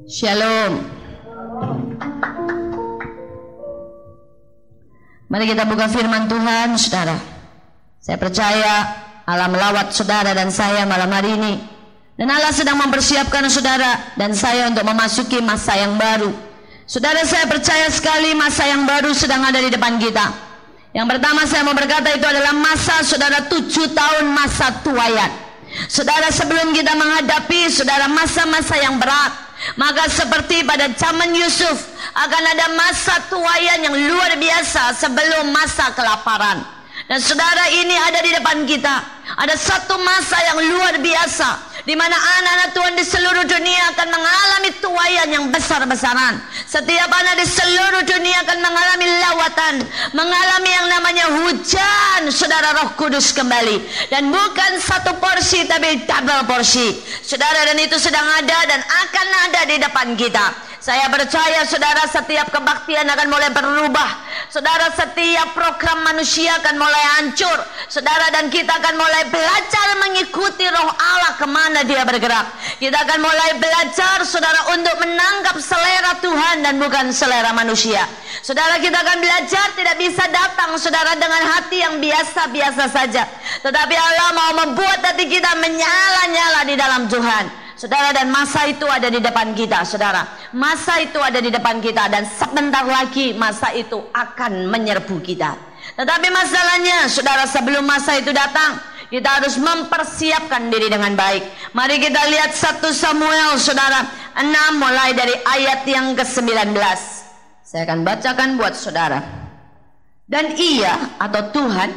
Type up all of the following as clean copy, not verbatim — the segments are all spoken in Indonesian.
Shalom. Mari kita buka firman Tuhan, saudara. Saya percaya Allah melawat saudara dan saya malam hari ini. Dan Allah sedang mempersiapkan saudara dan saya untuk memasuki masa yang baru. Saudara, saya percaya sekali masa yang baru sedang ada di depan kita. Yang pertama saya mau berkata itu adalah masa saudara 7 tahun masa tuaian. Saudara, sebelum kita menghadapi saudara masa-masa yang berat, maka seperti pada zaman Yusuf akan ada masa tuaian yang luar biasa sebelum masa kelaparan. Dan saudara, ini ada di depan kita. Ada satu masa yang luar biasa di mana anak-anak Tuhan di seluruh dunia akan mengalami tuaian yang besar-besaran. Setiap anak di seluruh dunia akan mengalami lawatan, mengalami yang namanya hujan saudara Roh Kudus kembali. Dan bukan satu porsi tapi double porsi. Saudara, dan itu sedang ada dan akan ada di depan kita. Saya percaya saudara, setiap kebaktian akan mulai berubah. Saudara, setiap program manusia akan mulai hancur. Saudara, dan kita akan mulai belajar mengikuti Roh Allah kemana dia bergerak. Kita akan mulai belajar saudara untuk menangkap selera Tuhan dan bukan selera manusia. Saudara, kita akan belajar tidak bisa datang saudara dengan hati yang biasa-biasa saja. Tetapi Allah mau membuat hati kita menyala-nyala di dalam Tuhan. Saudara, dan masa itu ada di depan kita, saudara. Masa itu ada di depan kita dan sebentar lagi masa itu akan menyerbu kita. Tetapi masalahnya, saudara, sebelum masa itu datang, kita harus mempersiapkan diri dengan baik. Mari kita lihat 1 Samuel, saudara, 6 mulai dari ayat yang ke-19. Saya akan bacakan buat saudara. Dan ia atau Tuhan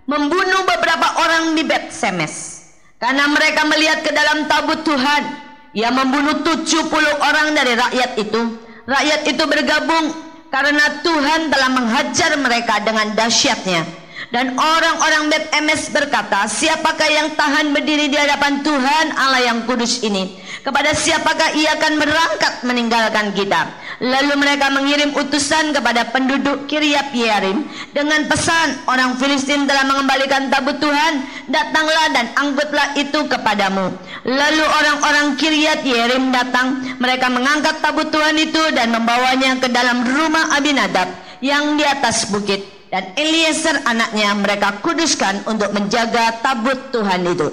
membunuh beberapa orang di Bet-Semes. Karena mereka melihat ke dalam tabut Tuhan. Ia membunuh 70 orang dari rakyat itu. Rakyat itu bergabung karena Tuhan telah menghajar mereka dengan dahsyatnya. Dan orang-orang Bet-Emes berkata, siapakah yang tahan berdiri di hadapan Tuhan Allah yang kudus ini? Kepada siapakah ia akan berangkat meninggalkan kita? Lalu mereka mengirim utusan kepada penduduk Kiryat Yearim dengan pesan, orang Filistin telah mengembalikan tabut Tuhan, datanglah dan angkutlah itu kepadamu. Lalu orang-orang Kiryat Yearim datang, mereka mengangkat tabut Tuhan itu dan membawanya ke dalam rumah Abinadab yang di atas bukit. Dan Eliezer anaknya mereka kuduskan untuk menjaga tabut Tuhan itu.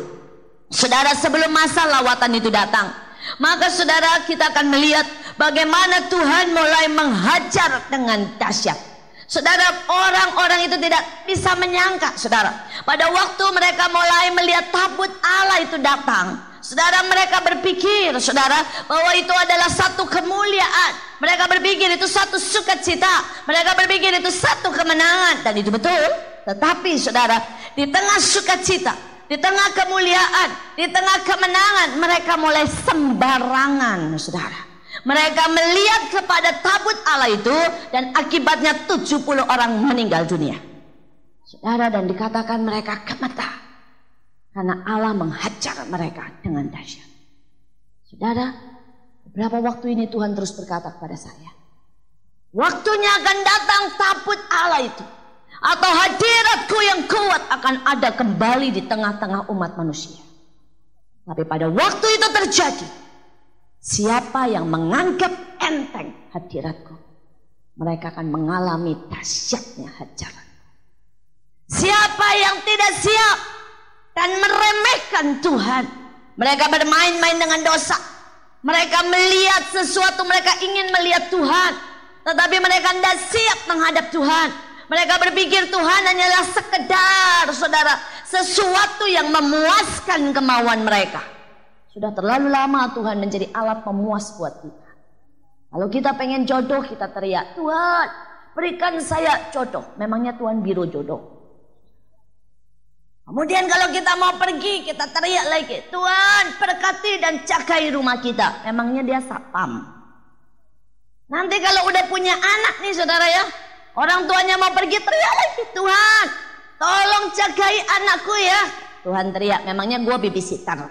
Saudara, sebelum masa lawatan itu datang, maka saudara, kita akan melihat bagaimana Tuhan mulai menghajar dengan dahsyat. Saudara, orang-orang itu tidak bisa menyangka, saudara, pada waktu mereka mulai melihat tabut Allah itu datang, saudara, mereka berpikir, saudara, bahwa itu adalah satu kemuliaan. Mereka berpikir itu satu sukacita. Mereka berpikir itu satu kemenangan. Dan itu betul. Tetapi saudara, di tengah sukacita, di tengah kemuliaan, di tengah kemenangan, mereka mulai sembarangan, saudara. Mereka melihat kepada tabut Allah itu, dan akibatnya 70 orang meninggal dunia, saudara. Dan dikatakan mereka gemetar karena Allah menghajar mereka dengan dahsyat. Saudara, beberapa waktu ini Tuhan terus berkata kepada saya, waktunya akan datang tabut Allah itu, atau hadiratku yang kuat akan ada kembali di tengah-tengah umat manusia. Tapi pada waktu itu terjadi, siapa yang menganggap enteng hadiratku, mereka akan mengalami dahsyatnya hajaran. Siapa yang tidak siap dan meremehkan Tuhan, mereka bermain-main dengan dosa. Mereka melihat sesuatu, mereka ingin melihat Tuhan, tetapi mereka tidak siap menghadap Tuhan. Mereka berpikir Tuhan hanyalah sekedar, saudara, sesuatu yang memuaskan kemauan mereka. Sudah terlalu lama Tuhan menjadi alat pemuas buat kita. Kalau kita pengen jodoh, kita teriak, Tuhan berikan saya jodoh. Memangnya Tuhan biro jodoh? Kemudian kalau kita mau pergi, kita teriak lagi, Tuhan berkati dan jagai rumah kita. Memangnya dia satpam? Nanti kalau udah punya anak nih saudara ya, orang tuanya mau pergi, teriak lagi, Tuhan tolong jagai anakku ya. Tuhan teriak, memangnya gue babysitter?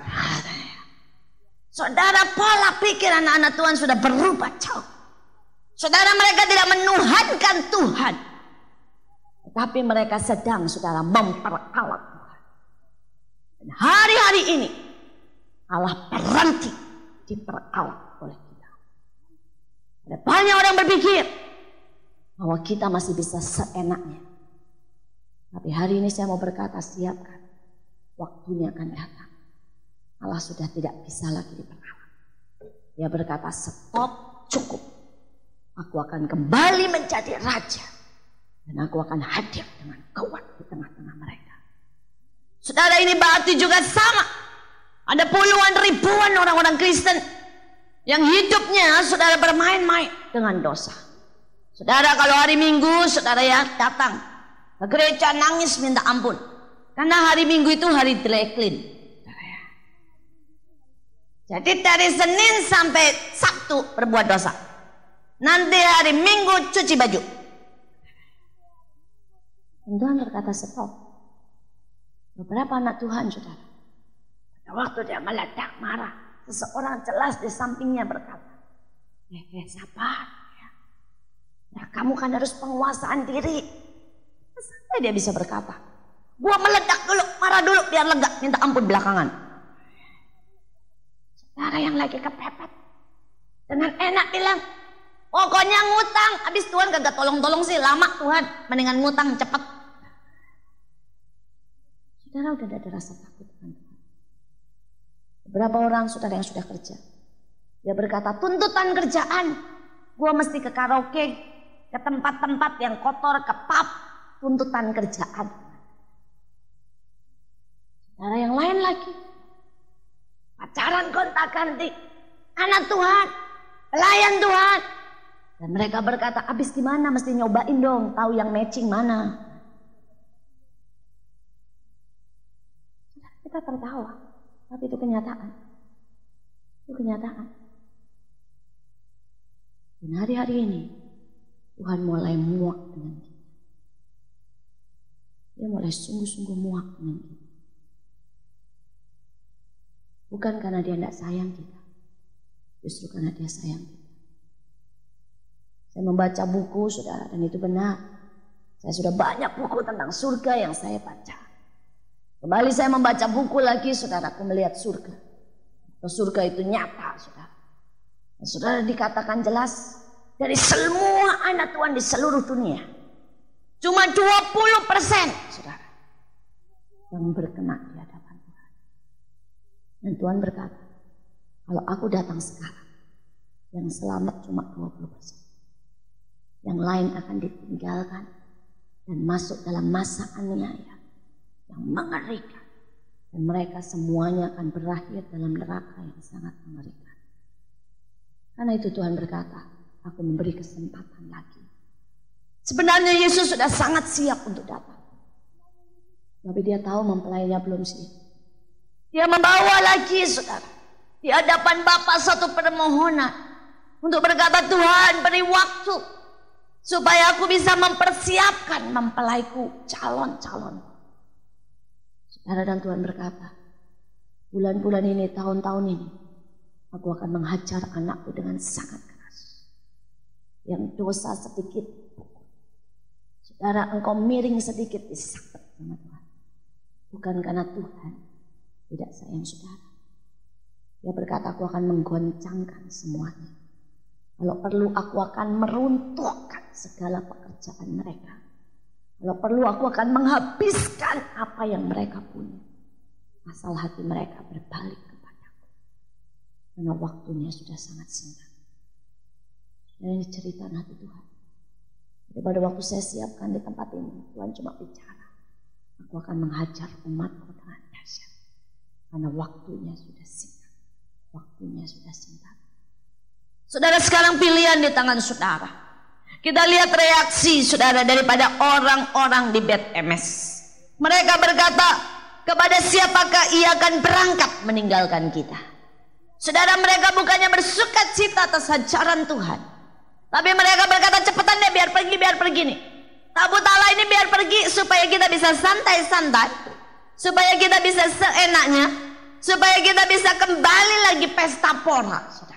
Saudara, pola pikir anak-anak Tuhan sudah berubah jauh. Saudara, mereka tidak menuhankan Tuhan, tetapi mereka sedang, saudara, memperalat. Hari-hari ini Allah berhenti diperalat oleh kita. Banyak orang berpikir bahwa kita masih bisa seenaknya. Tapi hari ini saya mau berkata, siapkan. Waktunya akan datang. Allah sudah tidak bisa lagi diperlawan. Dia berkata, stop, cukup. Aku akan kembali menjadi raja. Dan aku akan hadir dengan kuat di tengah-tengah mereka. Saudara, ini berarti juga sama. Ada puluhan ribuan orang-orang Kristen yang hidupnya saudara bermain-main dengan dosa. Saudara, kalau hari Minggu saudara ya datang ke gereja nangis minta ampun. Karena hari Minggu itu hari dry clean. Jadi dari Senin sampai Sabtu berbuat dosa. Nanti hari Minggu cuci baju. Dan Tuhan berkata stop. Beberapa anak Tuhan saudara, pada waktu dia meledak marah, seseorang jelas di sampingnya berkata, sabar ya, kamu kan harus penguasaan diri. Sampai dia bisa berkata, gua meledak dulu, marah dulu biar lega, minta ampun belakangan. Saudara yang lagi kepepet dengan enak bilang, pokoknya ngutang, habis Tuhan kagak tolong-tolong sih, lama Tuhan, mendingan ngutang cepet. Saudara udah ada rasa takut dengan Tuhan. Beberapa orang saudara yang sudah kerja, dia berkata, tuntutan kerjaan, gua mesti ke karaoke, ke tempat-tempat yang kotor, ke pub, tuntutan kerjaan. Saudara yang lain lagi, pacaran gonta-ganti, anak Tuhan, pelayan Tuhan. Dan mereka berkata, abis gimana, mesti nyobain dong, tahu yang matching mana. Kita tertawa, tapi itu kenyataan. Itu kenyataan. Dan hari-hari ini Tuhan mulai muak dengan kita. Dia mulai sungguh-sungguh muak dengan kita. Bukan karena dia tidak sayang kita, justru karena dia sayang kita. Saya membaca buku saudara, dan itu benar. Saya sudah banyak buku tentang surga yang saya baca. Kembali saya membaca buku lagi, saudara, aku melihat surga. Surga itu nyata, saudara. Dan saudara dikatakan jelas, dari semua anak Tuhan di seluruh dunia, cuma 20%, saudara, yang berkenan di hadapan Tuhan. Dan Tuhan berkata, kalau aku datang sekarang, yang selamat cuma 20%. Yang lain akan ditinggalkan dan masuk dalam masa aniaya yang mengerikan, dan mereka semuanya akan berakhir dalam neraka yang sangat mengerikan. Karena itu Tuhan berkata, aku memberi kesempatan lagi. Sebenarnya Yesus sudah sangat siap untuk datang, tapi dia tahu mempelainya belum siap. Dia membawa lagi saudara di hadapan Bapa satu permohonan untuk berkata, Tuhan beri waktu supaya aku bisa mempersiapkan mempelaiku, calon-calon. Dan Tuhan berkata, bulan-bulan ini, tahun-tahun ini, aku akan menghajar anakku dengan sangat keras. Yang dosa sedikit, saudara, engkau miring sedikit disakit sama Tuhan. Bukan karena Tuhan tidak sayang saudara. Dia berkata, aku akan menggoncangkan semuanya. Kalau perlu aku akan meruntuhkan segala pekerjaan mereka. Kalau perlu aku akan menghabiskan apa yang mereka punya. Asal hati mereka berbalik kepadaku. Karena waktunya sudah sangat singkat. Dan ini cerita hati Tuhan. Jadi pada waktu saya siapkan di tempat ini, Tuhan cuma bicara, aku akan menghajar umatku dengan dahsyat. Karena waktunya sudah singkat. Waktunya sudah singkat. Saudara, sekarang pilihan di tangan saudara. Kita lihat reaksi saudara daripada orang-orang di Bet Emes. Mereka berkata, kepada siapakah ia akan berangkat meninggalkan kita? Saudara, mereka bukannya bersuka cita atas ajaran Tuhan, tapi mereka berkata, cepetan deh biar pergi nih. Tabut Allah ini biar pergi supaya kita bisa santai-santai, supaya kita bisa seenaknya, supaya kita bisa kembali lagi pesta pora, saudara.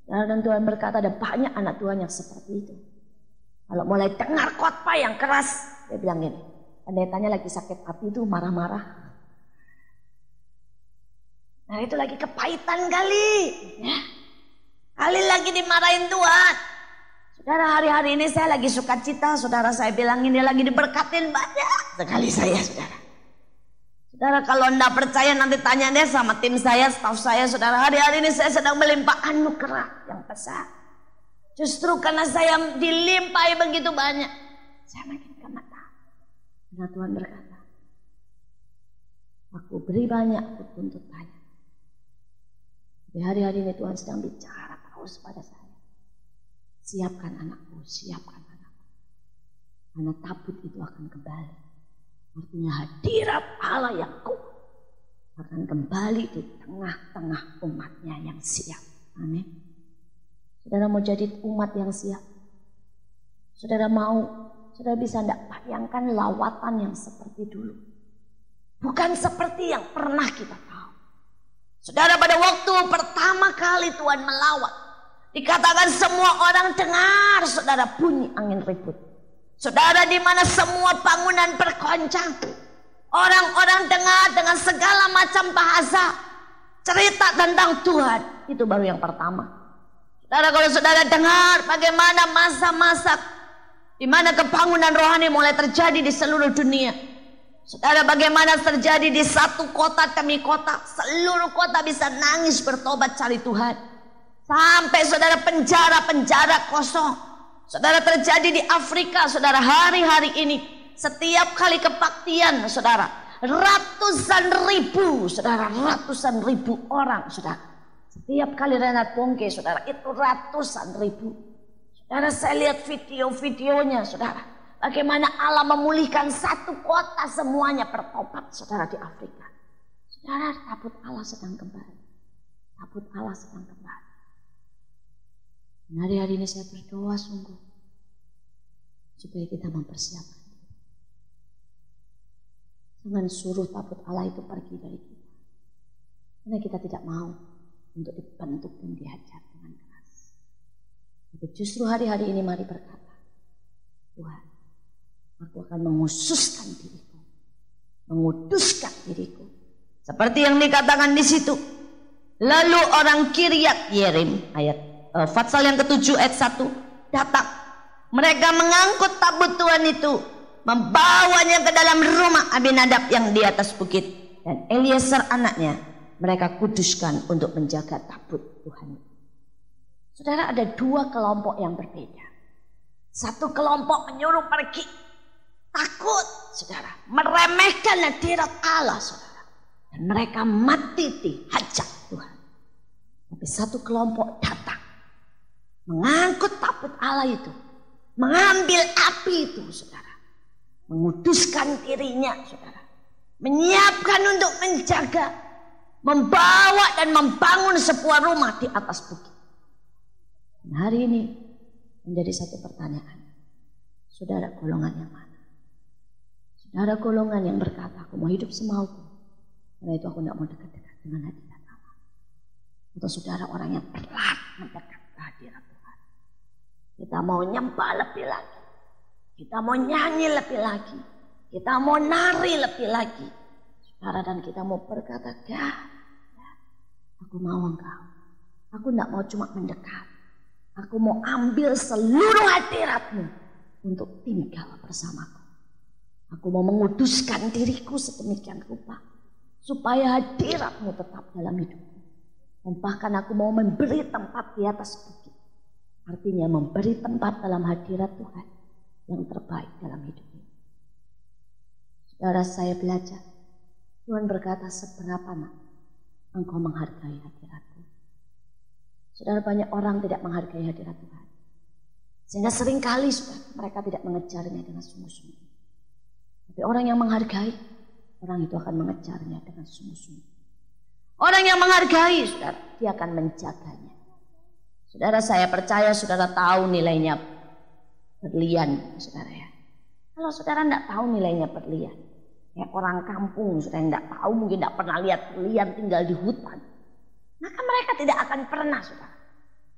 Dan Tuhan berkata, ada banyak anak Tuhan yang seperti itu. Kalau mulai dengar khotbah yang keras, dia bilang gini, pendetanya lagi sakit hati itu marah-marah. Nah itu lagi kepahitan kali, ya. Kali lagi dimarahin Tuhan. Saudara, hari-hari ini saya lagi sukacita. Saudara, saya bilangin dia lagi diberkatin banyak sekali saya, saudara. Saudara, kalau enggak percaya nanti tanya deh sama tim saya, staf saya. Saudara, hari-hari ini saya sedang melimpah anugerah yang besar. Justru karena saya dilimpahi begitu banyak, saya makin gemetar. Karena Tuhan berkata, aku beri banyak, aku tuntut banyak. Di hari-hari ini Tuhan sedang bicara terus pada saya. Siapkan anakku, siapkan anakku. Karena tabut itu akan kembali. Artinya hadirat Allah yang kuat akan kembali di tengah-tengah umatnya yang siap. Amin. Saudara mau jadi umat yang siap? Saudara mau, saudara bisa tidak bayangkan lawatan yang seperti dulu. Bukan seperti yang pernah kita tahu. Saudara, pada waktu pertama kali Tuhan melawat, dikatakan semua orang dengar, saudara, bunyi angin ribut. Saudara, di mana semua bangunan bergoncang. Orang-orang dengar dengan segala macam bahasa. Cerita tentang Tuhan. Itu baru yang pertama. Saudara, kalau saudara dengar bagaimana masa-masa di mana kebangunan rohani mulai terjadi di seluruh dunia. Saudara, bagaimana terjadi di satu kota demi kota. Seluruh kota bisa nangis bertobat cari Tuhan. Sampai saudara penjara-penjara kosong. Saudara, terjadi di Afrika, saudara, hari-hari ini. Setiap kali kebaktian, saudara, ratusan ribu orang, saudara. Setiap kali Renat Bongke, saudara, itu ratusan ribu. Saudara, saya lihat video-videonya, saudara. Bagaimana Allah memulihkan satu kota, semuanya bertobat, saudara, di Afrika. Saudara, tabut Allah sedang kembali. Tabut Allah sedang kembali. Dan hari-hari ini saya berdoa sungguh. Supaya kita mempersiapkan. Jangan suruh tabut Allah itu pergi dari kita. Karena kita tidak mau untuk dibentuk dan dihajar dengan keras. Tapi justru hari-hari ini mari berkata, Tuhan, aku akan menghususkan diriku, menguduskan diriku. Seperti yang dikatakan di situ. Lalu orang Kiryat Yerim, ayat Fatsal yang ke-7 ayat 1, datang. Mereka mengangkut tabut Tuhan itu, membawanya ke dalam rumah Abinadab yang di atas bukit, dan Eliezer anaknya mereka kuduskan untuk menjaga tabut Tuhan. Saudara, ada dua kelompok yang berbeda. Satu kelompok menyuruh pergi, takut, saudara, meremehkan hadirat Allah, saudara, dan mereka mati dihajar Tuhan. Tapi satu kelompok datang, mengangkut tabut Allah itu, mengambil api itu, saudara, menguduskan dirinya, saudara, menyiapkan untuk menjaga, membawa dan membangun sebuah rumah di atas bukit. Dan hari ini menjadi satu pertanyaan. Saudara, golongan yang mana? Saudara, golongan yang berkata, aku mau hidup semauku, karena itu aku tidak mau dekat-dekat dengan hadirat Allah. Atau saudara, orang yang telat mendekat ke hadirat Tuhan. Kita mau nyembah lebih lagi. Kita mau nyanyi lebih lagi. Kita mau nari lebih lagi. Saudara, dan kita mau berkata, aku mau engkau. Aku tidak mau cuma mendekat. Aku mau ambil seluruh hadiratmu untuk tinggal bersamaku. Aku mau menguduskan diriku sedemikian rupa, supaya hadiratmu tetap dalam hidupku. Dan bahkan aku mau memberi tempat di atas bukit. Artinya memberi tempat dalam hadirat Tuhan yang terbaik dalam hidup ini. Saudara, saya belajar. Tuhan berkata, seberapa nak engkau menghargai hadiratku. Saudara, banyak orang tidak menghargai hadirat Tuhan. Sehingga seringkali mereka tidak mengejarnya dengan sungguh-sungguh. Tapi orang yang menghargai, orang itu akan mengejarnya dengan sungguh-sungguh. Orang yang menghargai, saudara, dia akan menjaganya. Saudara, saya percaya saudara tahu nilainya berlian, saudara ya. Kalau saudara tidak tahu nilainya berlian, kayak orang kampung, saudara tidak tahu, mungkin tidak pernah lihat berlian tinggal di hutan, maka mereka tidak akan pernah, saudara,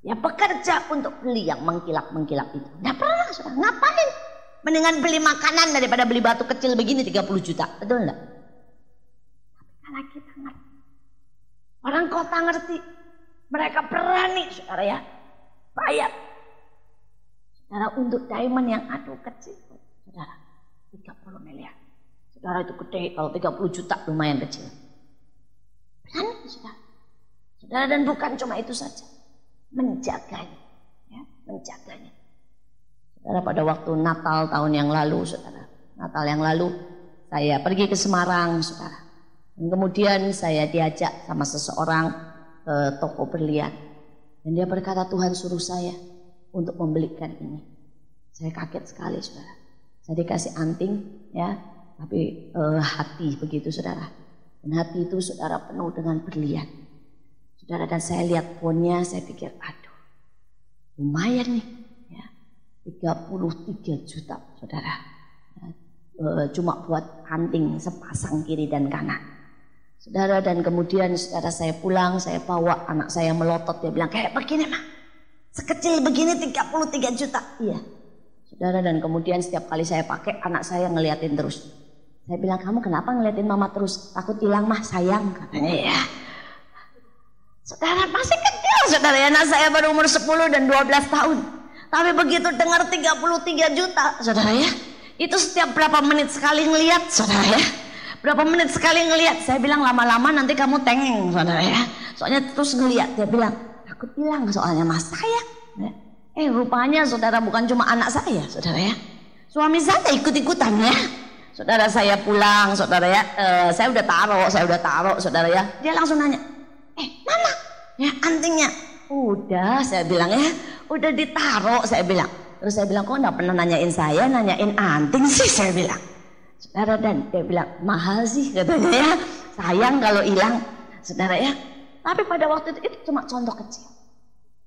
ya bekerja untuk beli yang mengkilap-mengkilap itu. Tidak pernah, saudara. Ngapain? Mendingan beli makanan daripada beli batu kecil begini 30 juta. Betul enggak? Tapi karena kita ngerti, orang kota ngerti, mereka berani, saudara ya, bayar. Saudara, untuk diamond yang kecil, saudara, 30 miliar. Saudara, itu gede, kalau 30 juta lumayan kecil. Berani, saudara. Saudara, dan bukan cuma itu saja, menjaganya, ya, menjaganya. Saudara, pada waktu Natal tahun yang lalu, saudara, Natal yang lalu, saya pergi ke Semarang, saudara. Dan kemudian saya diajak sama seseorang ke toko berlian. Dan dia berkata, Tuhan suruh saya untuk membelikan ini. Saya kaget sekali, saudara. Saya dikasih anting, ya, tapi hati begitu, saudara. Dan hati itu, saudara, penuh dengan berlian. Saudara, dan saya lihat fonnya, saya pikir, aduh, lumayan nih, ya, 33 juta, saudara. Cuma buat anting sepasang kiri dan kanan. Saudara, dan kemudian saudara, saya pulang, saya bawa anak saya melotot, dia bilang, kayak begini mah, sekecil begini 33 juta. Iya, saudara, dan kemudian setiap kali saya pakai, anak saya ngeliatin terus. Saya bilang, kamu kenapa ngeliatin mama terus? Takut hilang mah, sayang, katanya. Ya, saudara, masih kecil, saudara, anak saya baru umur 10 dan 12 tahun. Tapi begitu dengar 33 juta, saudara, ya, itu setiap berapa menit sekali ngeliat, saudara, ya. Berapa menit sekali ngelihat, saya bilang lama-lama nanti kamu tengeng, saudara, ya. Soalnya terus ngelihat, dia bilang takut hilang soalnya mas saya. Rupanya saudara, bukan cuma anak saya, saudara, ya. Suami saya ikut-ikutan, ya. Saudara, saya pulang, saudara, ya. Saya udah taruh, saudara, ya. Dia langsung nanya, mana ya antingnya? Udah, saya bilang, ya, udah ditaruh, saya bilang. Terus saya bilang, kok nggak pernah nanyain saya, nanyain anting sih, saya bilang. Saudara, dan dia bilang, mahal sih, katanya, ya, sayang kalau hilang, saudara, ya. Tapi pada waktu itu cuma contoh kecil.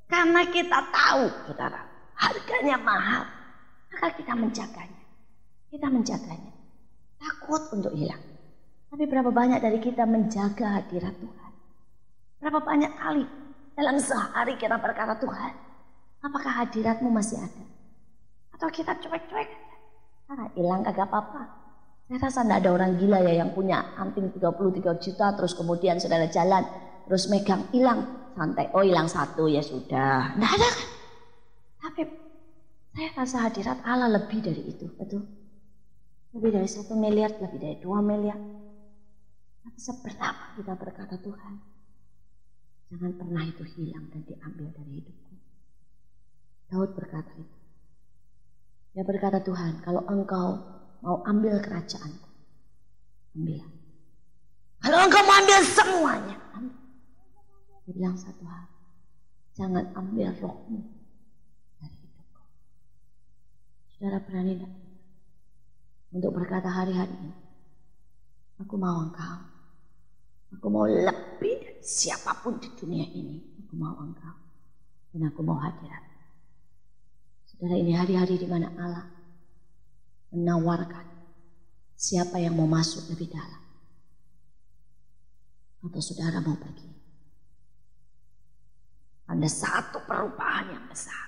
Karena kita tahu, saudara, harganya mahal, maka kita menjaganya. Kita menjaganya, takut untuk hilang. Tapi berapa banyak dari kita menjaga hadirat Tuhan? Berapa banyak kali dalam sehari kita berkata, Tuhan, apakah hadiratmu masih ada? Atau kita cuek-cuek, hilang kagak apa-apa. Saya rasa tidak ada orang gila, ya, yang punya anting 33 juta terus kemudian saudara jalan terus megang, hilang, santai, oh hilang satu, ya sudah, tidak ada kan? Tapi saya rasa hadirat Allah lebih dari itu, betul? Lebih dari 1 miliar, lebih dari 2 miliar. Tapi seberapa kita berkata, Tuhan, jangan pernah itu hilang dan diambil dari hidupku. Daud berkata itu. Dia berkata, Tuhan, kalau engkau mau ambil kerajaanku, ambil. Kalau engkau mau ambil semuanya, ambil. Dia bilang satu hal, jangan ambil rohmu dari hidupku. Saudara, berani tidak untuk berkata hari-hari ini, aku mau engkau, aku mau lebih dari siapapun di dunia ini, aku mau engkau, dan aku mau hadirat. Saudara, ini hari-hari di mana Allah menawarkan siapa yang mau masuk lebih dalam, atau saudara mau pergi. Ada satu perubahan yang besar.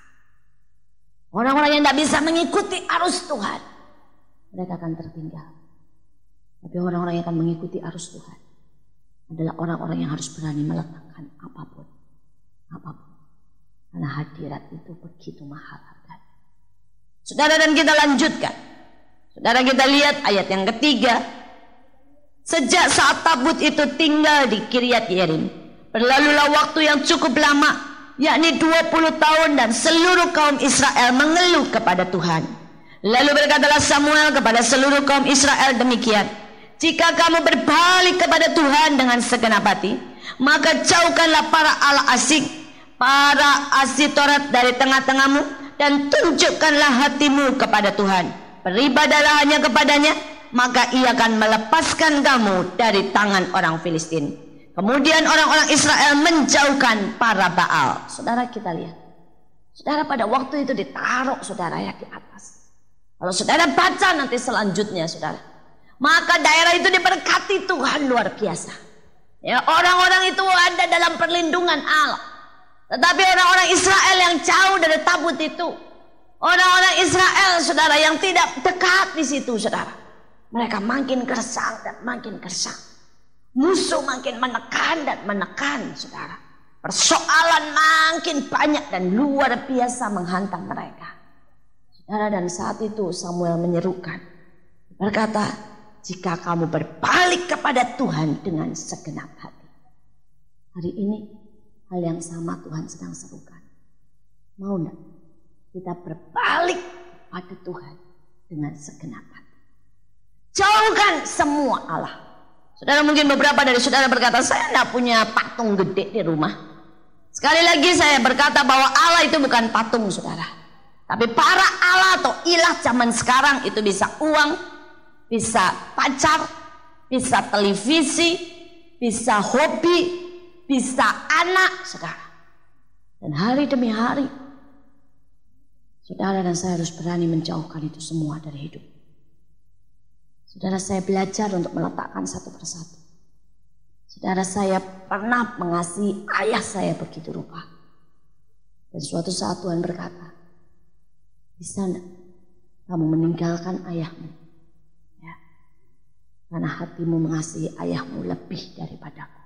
Orang-orang yang tidak bisa mengikuti arus Tuhan, mereka akan tertinggal. Tapi orang-orang yang akan mengikuti arus Tuhan adalah orang-orang yang harus berani meletakkan apapun. Karena hadirat itu begitu mahal harganya. Saudara, dan kita lanjutkan. Saudara, kita lihat ayat yang ketiga. Sejak saat tabut itu tinggal di Kiryat Yearim, berlalulah waktu yang cukup lama, yakni 20 tahun, dan seluruh kaum Israel mengeluh kepada Tuhan. Lalu berkatalah Samuel kepada seluruh kaum Israel demikian, jika kamu berbalik kepada Tuhan dengan segenap hati, maka jauhkanlah para Allah asing, para Asitorat dari tengah-tengahmu, dan tunjukkanlah hatimu kepada Tuhan. Beribadahlah hanya kepadanya, maka ia akan melepaskan kamu dari tangan orang Filistin. Kemudian orang-orang Israel menjauhkan para Baal. Saudara, kita lihat. Saudara, pada waktu itu ditaruh, saudara, ya, di atas. Kalau saudara baca nanti selanjutnya, saudara, maka daerah itu diberkati Tuhan luar biasa. Ya, orang-orang itu ada dalam perlindungan Allah. Tetapi orang-orang Israel yang jauh dari tabut itu, orang-orang Israel, saudara, yang tidak dekat di situ, saudara, mereka makin gersang dan makin gersang. Musuh makin menekan dan menekan, saudara. Persoalan makin banyak dan luar biasa menghantam mereka. Saudara, dan saat itu Samuel menyerukan, berkata, jika kamu berbalik kepada Tuhan dengan segenap hati. Hari ini hal yang sama Tuhan sedang serukan. Mau enggak kita berbalik pada Tuhan dengan segenap hati? Jauhkan semua Allah. Saudara, mungkin beberapa dari saudara berkata, saya enggak punya patung gede di rumah. Sekali lagi saya berkata bahwa Allah itu bukan patung, saudara. Tapi para Allah atau ilah zaman sekarang itu bisa uang, bisa pacar, bisa televisi, bisa hobi, bisa anak, saudara. Dan hari demi hari, saudara dan saya harus berani menjauhkan itu semua dari hidup. Saudara, saya belajar untuk meletakkan satu persatu. Saudara, saya pernah mengasihi ayah saya begitu rupa. Dan suatu saat Tuhan berkata, bisa enggak kamu meninggalkan ayahmu? Ya. Karena hatimu mengasihi ayahmu lebih daripadaku.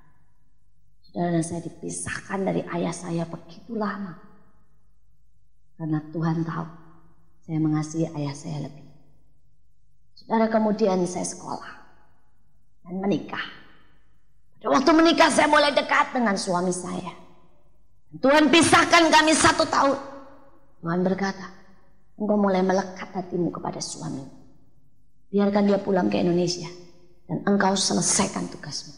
Saudara, dan saya dipisahkan dari ayah saya begitu lama. Karena Tuhan tahu saya mengasihi ayah saya lebih. Saudara, kemudian saya sekolah dan menikah. Waktu menikah saya mulai dekat dengan suami saya. Tuhan pisahkan kami 1 tahun. Tuhan berkata, engkau mulai melekat hatimu kepada suamimu. Biarkan dia pulang ke Indonesia dan engkau selesaikan tugasmu.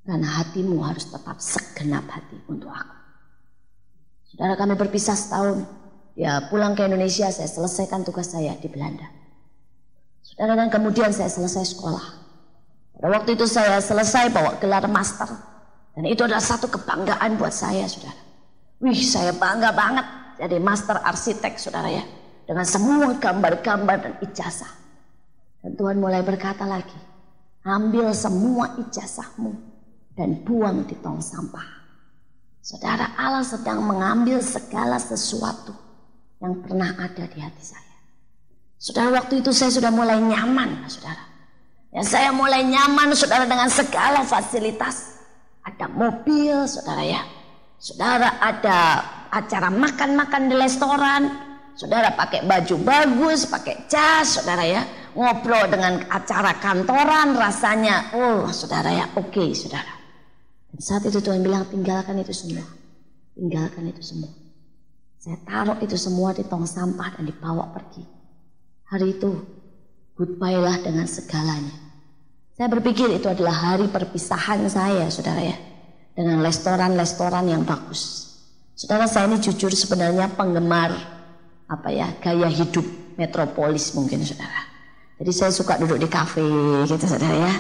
Karena hatimu harus tetap segenap hati untuk aku. Saudara, kami berpisah setahun. Dia pulang ke Indonesia, saya selesaikan tugas saya di Belanda. Saudara, dan kemudian saya selesai sekolah. Pada waktu itu saya selesai bawa gelar master. Dan itu adalah satu kebanggaan buat saya, saudara. Wih, saya bangga banget jadi master arsitek, saudara ya. Dengan semua gambar-gambar dan ijazah. Dan Tuhan mulai berkata lagi, ambil semua ijazahmu dan buang di tong sampah. Saudara, Allah sedang mengambil segala sesuatu yang pernah ada di hati saya. Saudara, waktu itu saya sudah mulai nyaman, saudara. Ya, saya mulai nyaman, saudara, dengan segala fasilitas. Ada mobil, saudara ya. Saudara, ada acara makan-makan di restoran. Saudara pakai baju bagus, pakai jas, saudara ya. Ngobrol dengan acara kantoran, rasanya, saudara ya, oke, saudara. Dan saat itu Tuhan bilang, tinggalkan itu semua. Tinggalkan itu semua. Saya taruh itu semua di tong sampah dan dibawa pergi. Hari itu, goodbye lah dengan segalanya. Saya berpikir itu adalah hari perpisahan saya, saudara ya, dengan restoran-restoran yang bagus. Saudara, saya ini jujur sebenarnya penggemar gaya hidup metropolis mungkin, saudara. Jadi saya suka duduk di kafe gitu, saudara ya,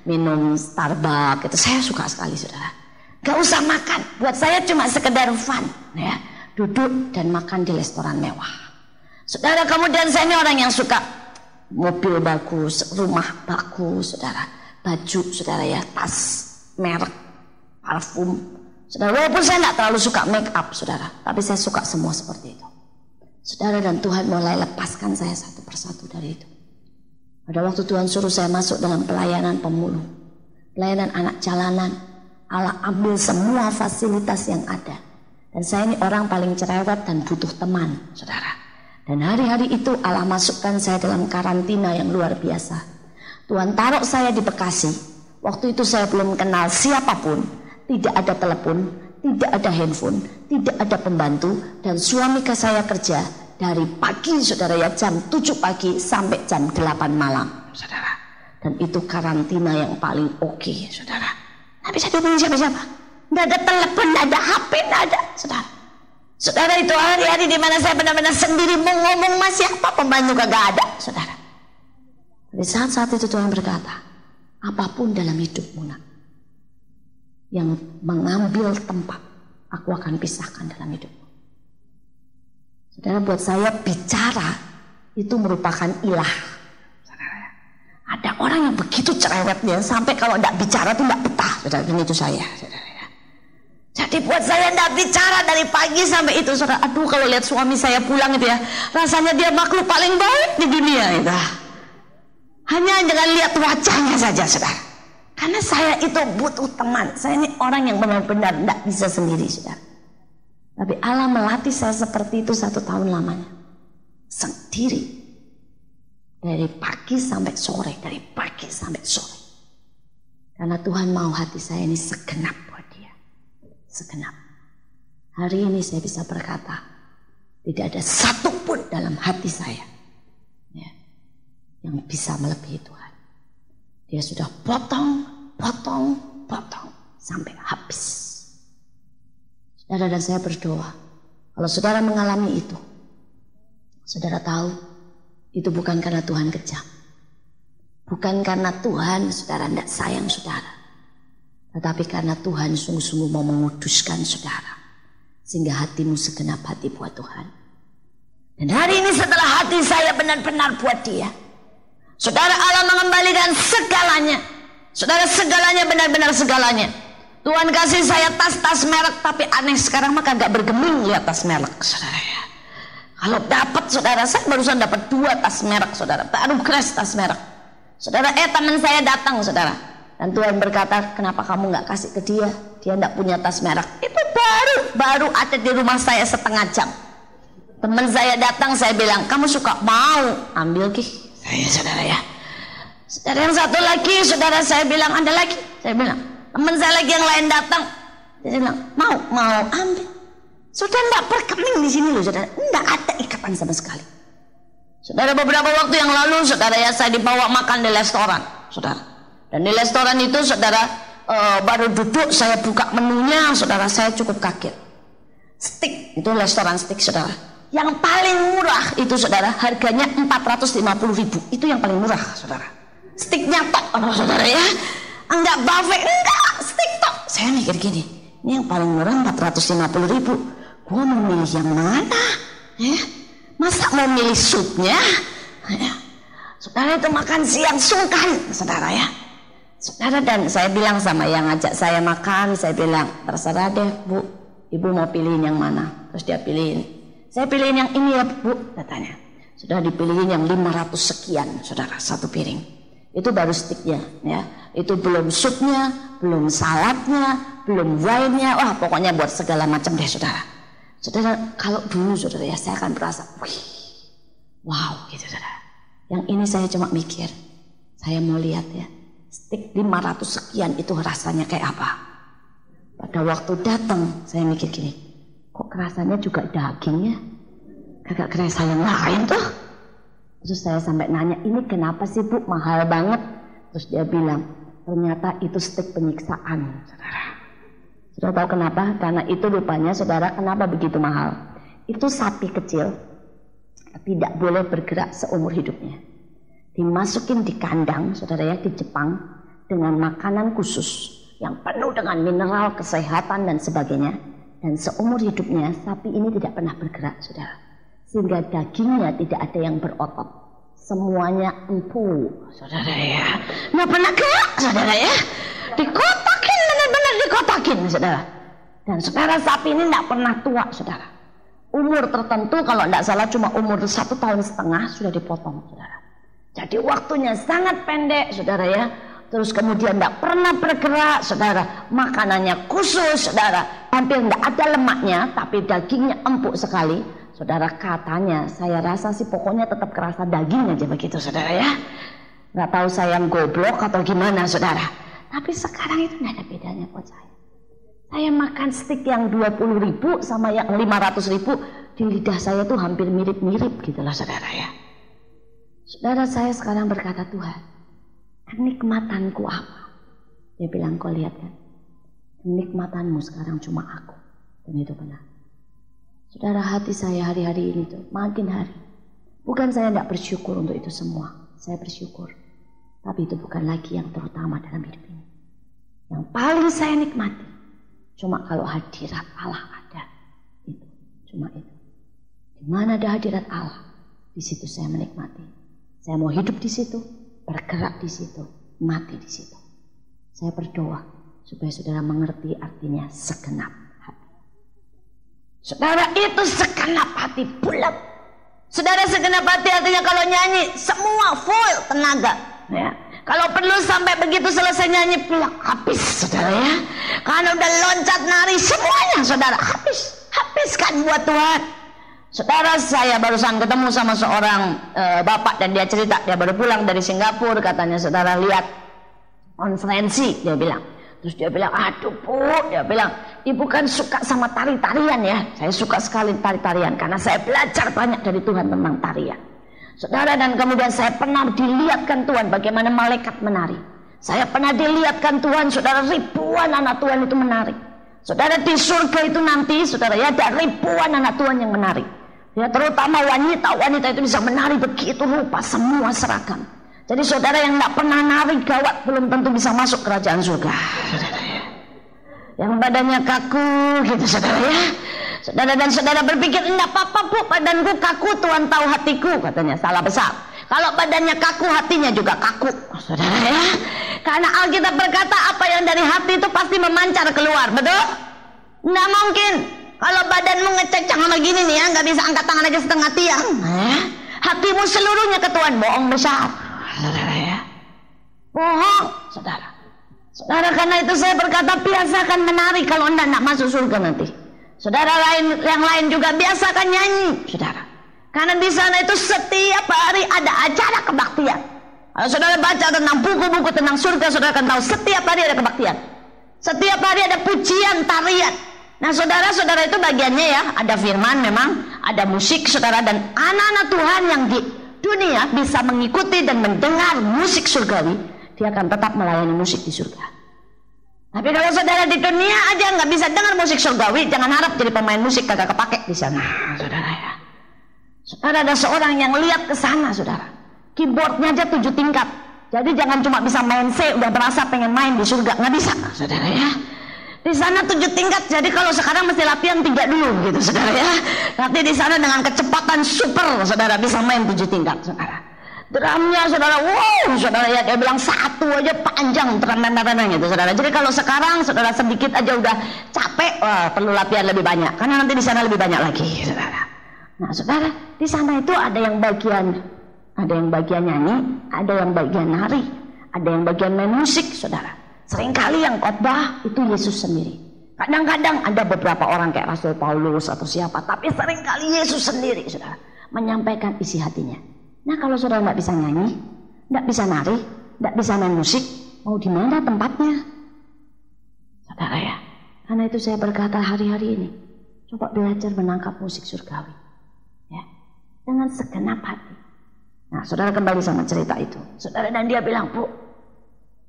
minum Starbucks gitu, saya suka sekali, saudara. Gak usah makan, buat saya cuma sekedar fun, ya, duduk dan makan di restoran mewah. Saudara, kemudian saya ini orang yang suka mobil bagus, rumah bagus, saudara, baju, saudara ya, tas merek, parfum, saudara. Walaupun saya tidak terlalu suka make up, saudara, tapi saya suka semua seperti itu, saudara. Dan Tuhan mulai lepaskan saya satu persatu dari itu. Pada waktu Tuhan suruh saya masuk dalam pelayanan pemulung, pelayanan anak jalanan, Allah ambil semua fasilitas yang ada. Dan saya ini orang paling cerewet dan butuh teman, saudara. Dan hari-hari itu Allah masukkan saya dalam karantina yang luar biasa. Tuhan taruh saya di Bekasi. Waktu itu saya belum kenal siapapun. Tidak ada telepon, tidak ada handphone, tidak ada pembantu. Dan suami saya kerja dari pagi, saudara ya, jam 7 pagi sampai jam 8 malam, saudara. Dan itu karantina yang paling oke, saudara. Nggak bisa dihubungi siapa-siapa. Nggak ada telepon, nggak ada HP, nggak ada, saudara. Saudara, itu hari-hari di mana saya benar-benar sendiri, mau ngomong sama siapa, pembantu kagak ada, saudara. Di saat-saat itu Tuhan berkata, apapun dalam hidupmu nak, yang mengambil tempat, aku akan pisahkan dalam hidupmu. Saudara, buat saya bicara itu merupakan ilah. Saudara, ada orang yang begitu cerewetnya sampai kalau tidak bicara itu tidak betah, saudara. Dan itu saya, saudara. Jadi buat saya tidak bicara dari pagi sampai itu, saudara. Aduh, kalau lihat suami saya pulang itu ya, rasanya dia makhluk paling baik di dunia itu. Hanya dengan lihat wajahnya saja, saudara. Karena saya itu butuh teman. Saya ini orang yang benar-benar tidak bisa sendiri, saudara. Tapi Allah melatih saya seperti itu 1 tahun lamanya. Sendiri. Dari pagi sampai sore. Dari pagi sampai sore. Karena Tuhan mau hati saya ini segenap buat dia. Segenap. Hari ini saya bisa berkata, tidak ada satupun dalam hati saya ya, yang bisa melebihi Tuhan. Dia sudah potong sampai habis. Saudara dan saya berdoa, kalau saudara mengalami itu, saudara tahu itu bukan karena Tuhan kejam. Bukan karena Tuhan saudara tidak sayang saudara. Tetapi karena Tuhan sungguh-sungguh mau menguduskan saudara. Sehingga hatimu segenap hati buat Tuhan. Dan hari ini setelah hati saya benar-benar buat dia, saudara, Allah mengembalikan segalanya. Saudara, segalanya, benar-benar segalanya. Tuhan kasih saya tas-tas merek, tapi aneh sekarang mah kagak bergeming lihat tas merek, saudara ya. Kalau dapat, saudara, saya barusan dapat 2 tas merek, saudara, baru crash tas merek. Saudara, teman saya datang, saudara, dan Tuhan berkata, kenapa kamu nggak kasih ke dia? Dia nggak punya tas merek. Itu baru ada di rumah saya setengah jam. Teman saya datang, saya bilang, kamu suka? Mau ambil ki? Saya, saudara ya. Saudara, yang satu lagi, saudara, saya bilang, ada lagi. Saya bilang, teman saya lagi yang lain datang. Dia bilang, mau ambil. Sudah enggak berkeming di sini loh, saudara. Enggak ada ikatan sama sekali. Saudara, beberapa waktu yang lalu, saudara ya, saya dibawa makan di restoran, saudara. Dan di restoran itu, saudara, baru duduk, saya buka menunya, saudara, saya cukup kaget. Steak, itu restoran steak, saudara. Yang paling murah itu, saudara, harganya 450.000. Itu yang paling murah, saudara. Steaknya tok, saudara ya. Enggak buffet, enggak, steak tok. Saya mikir gini, ini yang paling murah 450.000. Gua mau milih yang mana? Ya, masa mau milih supnya? Ya. Saudara, itu makan siang sungkan, saudara ya. Saudara, dan saya bilang sama yang ngajak saya makan, saya bilang, terserah deh Bu, Ibu mau pilihin yang mana? Terus dia pilihin. Saya pilihin yang ini ya Bu, katanya. Sudah dipilihin yang 500 sekian, saudara, 1 piring. Itu baru steaknya, ya. Itu belum supnya, belum saladnya, belum wine-nya. Wah, pokoknya buat segala macam deh, saudara. Saudara, kalau dulu, saudara ya, saya akan berasa, wih, wow, gitu, saudara. Yang ini saya cuma mikir, saya mau lihat ya, steak 500 sekian itu rasanya kayak apa. Pada waktu datang, saya mikir gini, kok rasanya juga dagingnya, kagak kerasa yang lain tuh. Terus saya sampai nanya, ini kenapa sih Bu mahal banget? Terus dia bilang, ternyata itu steak penyiksaan, saudara. Saudara tahu kenapa? Karena itu rupanya, saudara, kenapa begitu mahal? Itu sapi kecil, tidak boleh bergerak seumur hidupnya. Dimasukin di kandang, saudara ya, di Jepang, dengan makanan khusus, yang penuh dengan mineral, kesehatan, dan sebagainya. Dan seumur hidupnya, sapi ini tidak pernah bergerak, saudara. Sehingga dagingnya tidak ada yang berotot, semuanya empuk, saudara ya. Nggak pernah gerak, saudara ya. Dikotakin, benar-benar dikotakin, saudara. Dan saudara, sapi ini nggak pernah tua, saudara. Umur tertentu, kalau nggak salah cuma umur 1,5 tahun sudah dipotong, saudara. Jadi waktunya sangat pendek, saudara ya. Terus kemudian nggak pernah bergerak, saudara. Makanannya khusus, saudara. Hampir nggak ada lemaknya, tapi dagingnya empuk sekali. Saudara, katanya, saya rasa sih pokoknya tetap kerasa daging aja begitu, saudara ya. Nggak tahu saya yang goblok atau gimana, saudara. Tapi sekarang itu nggak ada bedanya buat saya. Saya makan steak yang 20.000 sama yang 500.000 di lidah saya tuh hampir mirip-mirip gitulah, saudara ya. Saudara, saya sekarang berkata, Tuhan, kenikmatanku apa? Dia bilang, kau lihat kan, kenikmatanmu sekarang cuma aku. Dan itu benar. Saudara, hati saya hari-hari ini tuh makin hari. Bukan saya tidak bersyukur untuk itu semua. Saya bersyukur. Tapi itu bukan lagi yang terutama dalam hidup ini. Yang paling saya nikmati, cuma kalau hadirat Allah ada. Itu, cuma itu. Di mana ada hadirat Allah, di situ saya menikmati. Saya mau hidup di situ, bergerak di situ, mati di situ. Saya berdoa supaya saudara mengerti artinya segenap. Saudara, itu segenap hati bulat. Saudara, segenap hati artinya kalau nyanyi semua full tenaga. Ya. Kalau perlu sampai begitu selesai nyanyi pulang habis saudara ya. Karena udah loncat nari semuanya saudara habiskan buat Tuhan. Saudara, saya barusan ketemu sama seorang bapak dan dia cerita dia baru pulang dari Singapura, katanya saudara lihat konferensi dia bilang. Terus dia bilang, aduh Bu, dia bilang, ibu kan suka sama tari-tarian ya. Saya suka sekali tari-tarian karena saya belajar banyak dari Tuhan tentang tarian. Saudara, dan kemudian saya pernah dilihatkan Tuhan bagaimana malaikat menari. Saya pernah dilihatkan Tuhan, saudara, ribuan anak Tuhan itu menari. Saudara, di surga itu nanti, saudara ya, ada ribuan anak Tuhan yang menari. Ya, terutama wanita-wanita itu bisa menari begitu rupa, semua seragam. Jadi saudara yang tidak pernah nari gawat belum tentu bisa masuk kerajaan surga. Saudara ya. Yang badannya kaku gitu saudara ya. Saudara dan saudara berpikir, enggak apa-apa Bu, badanku kaku, Tuhan tahu hatiku, katanya. Salah besar. Kalau badannya kaku, hatinya juga kaku, saudara ya. Karena Alkitab berkata apa yang dari hati itu pasti memancar keluar, betul? Enggak mungkin. Kalau badanmu ngececang sama gini nih ya, nggak bisa angkat tangan aja setengah tiang. Hatimu seluruhnya ke Tuhan, bohong besar, saudara ya. Bohong, saudara. Saudara, karena itu saya berkata biasakan menari kalau anda nak masuk surga nanti. Saudara yang lain juga biasakan nyanyi, saudara. Karena di sana itu setiap hari ada acara kebaktian. Kalau saudara baca tentang buku-buku tentang surga, saudara akan tahu setiap hari ada kebaktian. Setiap hari ada pujian, tarian. Nah saudara-saudara itu bagiannya ya, ada firman memang, ada musik saudara, dan anak-anak Tuhan yang di dunia bisa mengikuti dan mendengar musik surgawi, dia akan tetap melayani musik di surga. Tapi kalau saudara di dunia aja nggak bisa dengar musik surgawi, jangan harap jadi pemain musik, kagak kepake di sana, saudara ya. Saudara, ada seorang yang lihat ke sana, saudara, keyboardnya aja 7 tingkat, jadi jangan cuma bisa main C udah berasa pengen main di surga, nggak bisa, saudara ya. Di sana 7 tingkat, jadi kalau sekarang mesti latihan 3 dulu gitu saudara ya. Nanti di sana dengan kecepatan super saudara bisa main 7 tingkat saudara. Drumnya saudara, wow saudara ya, dia bilang 1 aja panjang teran-teran gitu saudara. Jadi kalau sekarang saudara sedikit aja udah capek, wah, perlu latihan lebih banyak karena nanti di sana lebih banyak lagi saudara. Nah saudara, di sana itu ada yang bagian nyanyi, ada yang bagian nari, ada yang bagian main musik saudara. Seringkali yang khotbah itu Yesus sendiri. Kadang-kadang ada beberapa orang kayak Rasul Paulus atau siapa, tapi seringkali Yesus sendiri saudara menyampaikan isi hatinya. Nah kalau saudara nggak bisa nyanyi, nggak bisa nari, nggak bisa main musik, mau di mana tempatnya? Saudara ya, karena itu saya berkata hari-hari ini, coba belajar menangkap musik surgawi, ya, dengan segenap hati. Nah saudara kembali sama cerita itu, saudara, dan dia bilang, Bu,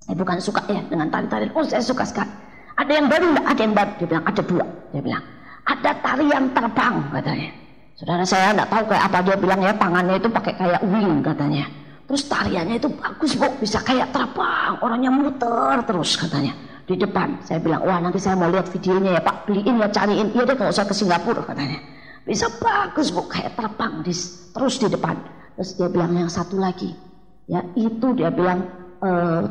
bukan suka ya dengan tari-tarian. Oh saya suka sekali. Ada yang baru enggak? Ada yang baru. Dia bilang ada 2. Dia bilang ada tarian terbang katanya. Saudara, saya enggak tahu kayak apa. Dia bilang ya tangannya itu pakai kayak wing katanya. Terus tariannya itu bagus Bu, bisa kayak terbang. Orangnya muter terus katanya di depan. Saya bilang wah nanti saya mau lihat videonya ya Pak. Beliin ya, cariin. Iya deh kalau saya ke Singapura katanya. Bisa bagus Bu, kayak terbang terus di depan. Terus dia bilang yang satu lagi. Ya itu dia bilang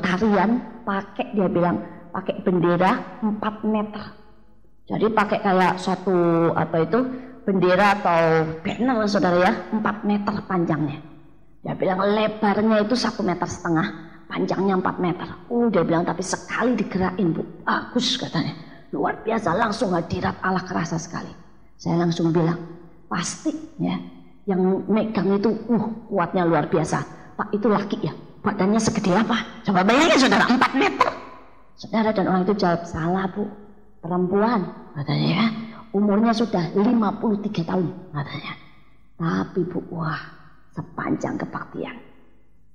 tarian pakai, dia bilang pakai bendera 4 meter. Jadi pakai kayak suatu apa itu bendera atau banner saudara ya, 4 meter panjangnya. Dia bilang lebarnya itu 1,5 meter, panjangnya 4 meter. Dia bilang tapi sekali digerakin Bu, bagus katanya, luar biasa, langsung hadirat Allah kerasa sekali. Saya langsung bilang pasti ya yang megang itu kuatnya luar biasa. Pak itu laki ya, badannya segede apa? Coba bayangin saudara, 4 meter. Saudara, dan orang itu jawab, salah Bu, perempuan katanya ya, umurnya sudah 53 tahun katanya. Tapi Bu, wah sepanjang kebaktian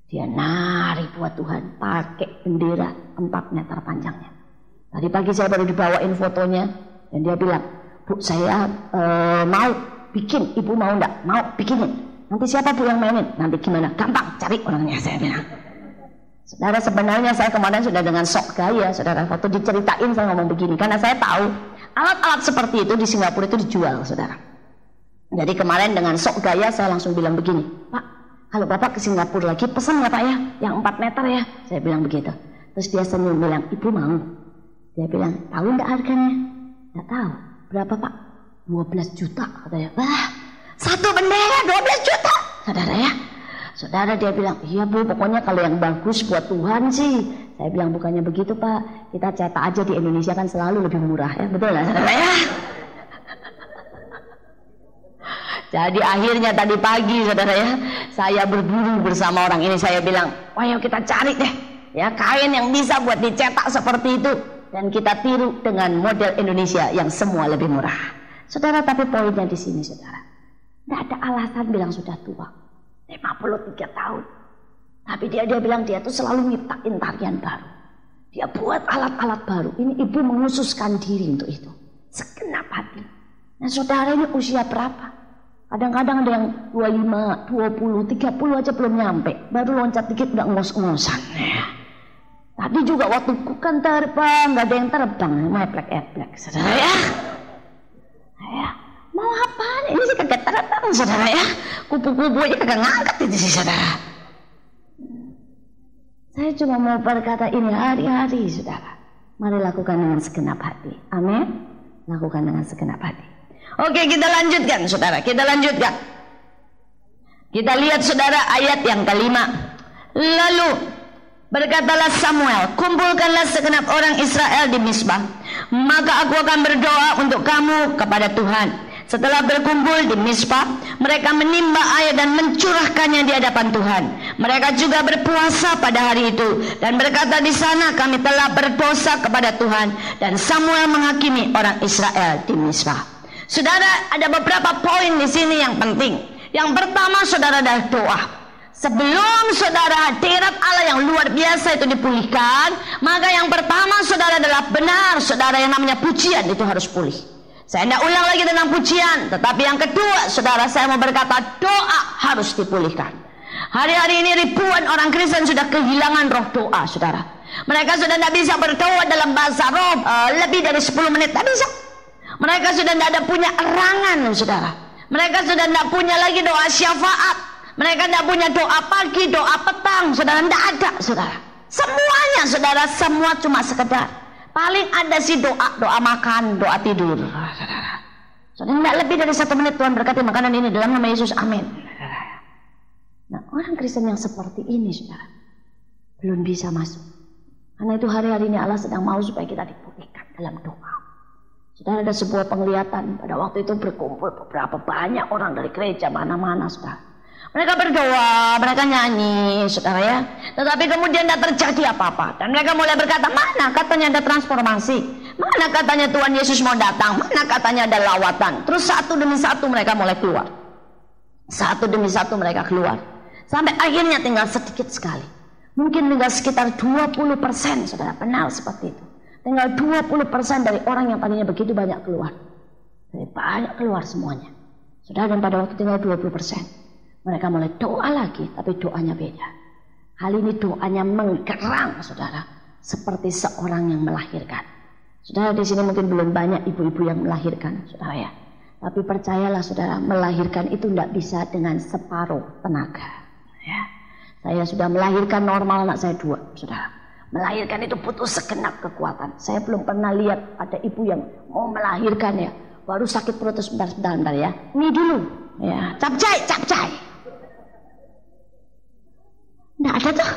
dia nari buat Tuhan pakai bendera 4 meter panjangnya. Tadi pagi saya baru dibawain fotonya dan dia bilang, Bu saya mau bikin, ibu mau enggak? Mau bikinin. Nanti siapa Bu yang mainin? Nanti gimana? Gampang, cari orangnya, saya bilang. Saudara, sebenarnya saya kemarin sudah dengan sok gaya, saudara, waktu diceritain saya ngomong begini, karena saya tahu alat-alat seperti itu di Singapura itu dijual, saudara. Jadi kemarin dengan sok gaya saya langsung bilang begini, Pak, kalau Bapak ke Singapura lagi pesan ya Pak ya, yang 4 meter ya, saya bilang begitu. Terus dia senyum bilang, Ibu mau? Dia bilang, tahu enggak harganya? Enggak tahu. Berapa Pak? 12 juta katanya. Wah, 1 bendera 12 juta, saudara ya. saudara dia bilang, iya Bu, pokoknya kalau yang bagus buat Tuhan sih. Saya bilang, bukannya begitu Pak, kita cetak aja di Indonesia kan selalu lebih murah ya, betul lah saudara ya. Jadi akhirnya tadi pagi saudara ya, saya berburu bersama orang ini, saya bilang, ayo kita cari deh ya kain yang bisa buat dicetak seperti itu, dan kita tiru dengan model Indonesia yang semua lebih murah. Saudara, tapi poinnya di sini saudara, tidak ada alasan bilang sudah tua, 53 tahun. Tapi dia bilang dia tuh selalu nyiptain tarian baru. Dia buat alat-alat baru. Ini ibu menghususkan diri untuk itu. Segenap hati. Nah saudara, ini usia berapa? Kadang-kadang ada yang 25, 20, 30 aja belum nyampe. Baru loncat dikit udah ngos-ngosan. Tadi juga waktu kan terbang, gak ada yang terbang. Eplek-eplek saudara ya. Mau apaan? Ini sih kagak terbang saudara ya. Kupu-kupu aja kagak ngangkat itu sih saudara. Saya cuma mau berkata ini hari-hari saudara. Mari lakukan dengan segenap hati. Amin. Lakukan dengan segenap hati. Oke, kita lanjutkan saudara. Kita lanjutkan. Kita lihat saudara ayat yang kelima. Lalu berkatalah Samuel, kumpulkanlah segenap orang Israel di Mizpah, maka aku akan berdoa untuk kamu kepada Tuhan. Setelah berkumpul di Mizpah, mereka menimba air dan mencurahkannya di hadapan Tuhan. Mereka juga berpuasa pada hari itu dan berkata, di sana kami telah berdosa kepada Tuhan. Dan Samuel menghakimi orang Israel di Mizpah. Saudara, ada beberapa poin di sini yang penting. Yang pertama saudara adalah doa. Sebelum saudara hadirat Allah yang luar biasa itu dipulihkan, maka yang pertama saudara adalah benar saudara yang namanya pujian itu harus pulih. Saya tidak ulang lagi tentang pujian, tetapi yang kedua saudara, saya mau berkata doa harus dipulihkan. Hari-hari ini ribuan orang Kristen sudah kehilangan roh doa saudara. Mereka sudah tidak bisa berdoa dalam bahasa roh lebih dari 10 menit, tidak bisa. Mereka sudah tidak ada punya erangan saudara. Mereka sudah tidak punya lagi doa syafaat. Mereka tidak punya doa pagi, doa petang, saudara, tidak ada saudara. Semuanya saudara, semua cuma sekedar. Paling ada sih doa makan, doa tidur. Saudara, tidak lebih dari 1 menit Tuhan berkati makanan ini dalam nama Yesus, amin. Nah, orang Kristen yang seperti ini saudara, belum bisa masuk. Karena itu hari-hari ini Allah sedang mau supaya kita dipulihkan dalam doa. Saudara, ada sebuah penglihatan pada waktu itu berkumpul beberapa banyak orang dari gereja mana-mana saudara. Mereka berdoa, mereka nyanyi, saudara ya. Tetapi kemudian tidak terjadi apa-apa. Dan mereka mulai berkata, mana katanya ada transformasi? Mana katanya Tuhan Yesus mau datang? Mana katanya ada lawatan? Terus satu demi satu mereka mulai keluar. Satu demi satu mereka keluar. Sampai akhirnya tinggal sedikit sekali. Mungkin tinggal sekitar 20%, saudara, benar seperti itu. Tinggal 20% dari orang yang tadinya begitu banyak keluar. Jadi banyak keluar semuanya. Saudara, dan pada waktu tinggal 20%. Mereka mulai doa lagi, tapi doanya beda. Kali ini doanya menggerang, saudara, seperti seorang yang melahirkan. Saudara, di sini mungkin belum banyak ibu-ibu yang melahirkan, saudara ya. Tapi percayalah, saudara, melahirkan itu tidak bisa dengan separuh tenaga. Ya. Saya sudah melahirkan normal anak saya 2, saudara. Melahirkan itu butuh segenap kekuatan. Saya belum pernah lihat ada ibu yang mau melahirkan ya, baru sakit perut sebentar ya. Ini dulu, ya, capcay. Nggak ada tuh.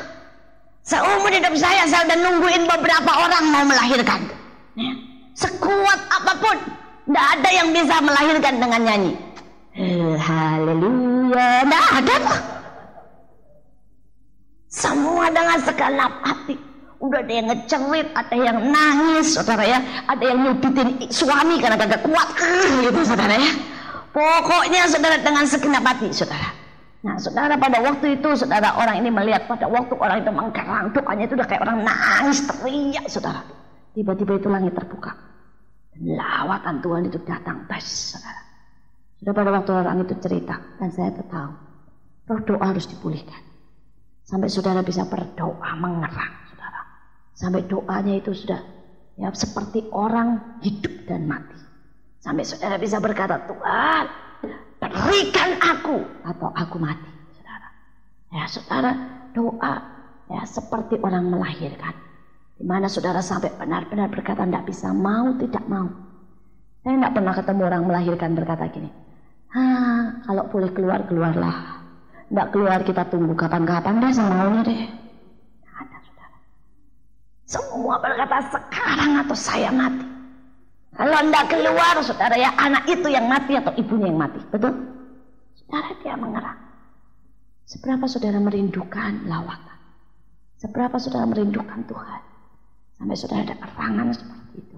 Seumur hidup saya udah nungguin beberapa orang mau melahirkan. Ya. Sekuat apapun, nggak ada yang bisa melahirkan dengan nyanyi. Haleluya, nggak ada tuh. Semua dengan segenap hati. Udah ada yang ngecerit, ada yang nangis, saudara ya. Ada yang nyubitin suami karena kagak kuat, gitu saudara ya. Pokoknya saudara dengan segenap hati, saudara. Nah saudara, pada waktu itu saudara, orang ini melihat pada waktu orang itu menggerang doanya itu udah kayak orang nangis teriak saudara. Tiba-tiba itu langit terbuka. Lawatan Tuhan itu datang, saudara. Sudah pada waktu orang itu cerita, dan saya tahu roh doa harus dipulihkan. Sampai saudara bisa berdoa mengerang saudara. Sampai doanya itu sudah ya seperti orang hidup dan mati. Sampai saudara bisa berkata, Tuhan, berikan aku atau aku mati, saudara. Ya saudara, doa ya seperti orang melahirkan. Dimana saudara sampai benar-benar berkata tidak bisa, mau tidak mau. Saya tidak pernah ketemu orang melahirkan berkata gini, kalau boleh keluar, keluarlah. Nggak keluar kita tunggu kapan-kapan deh semaunya deh. Nggak ada saudara. Semua berkata sekarang atau saya mati. Kalau nggak keluar saudara ya, anak itu yang mati atau ibunya yang mati. Betul? Saudara, dia mengerang. Seberapa saudara merindukan lawatan. Seberapa saudara merindukan Tuhan. Sampai saudara ada kerangan seperti itu.